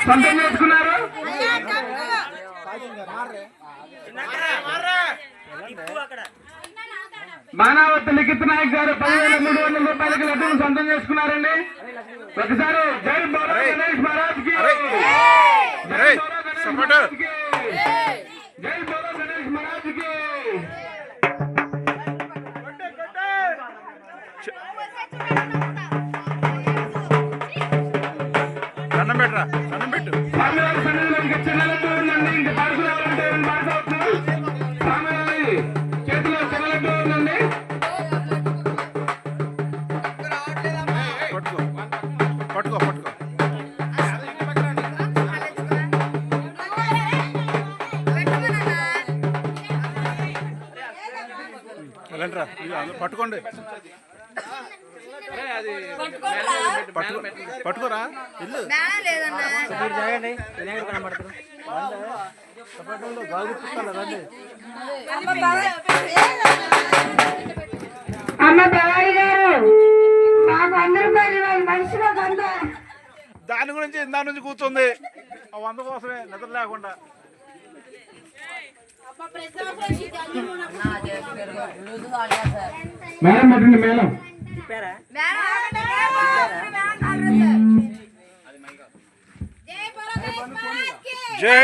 సొంతం చేసుకున్నారు. మానవత్వ లిఖిత్ నాయక్ గారు 10,300 రూపాయలకి లడ్డూలు సొంతం చేసుకున్నారండి. ఒకసారి జై బోలో గణేష్ మహారాజ్ కి, జై బోలో గణేష్ మహారాజ్ కి. అన్నం పెట్టరా, అన్నం పెట్టు. స్వామివారి సన్నిధిలో ఇంకా చిన్న లడ్డు ఉందండి. ఇంకా పాడుకునేవారంటే పాడుకోవచ్చు. స్వామివారి చేతిలో చిన్న లడ్డు ఉందండి. పట్టుకో పట్టుకో పట్టుకో. వెళ్ళండిరా, పట్టుకోండి. పట్టుకోరా ఇల్లు అమ్మ భవాని గారు మాకు 100 రూపాయలు మనిషిలో దాని గురించి ఇందా నుంచి కూర్చుంది. ఆ 100 కోసమే నిద్ర లేకుండా. మేడం పట్టండి మేడం. జై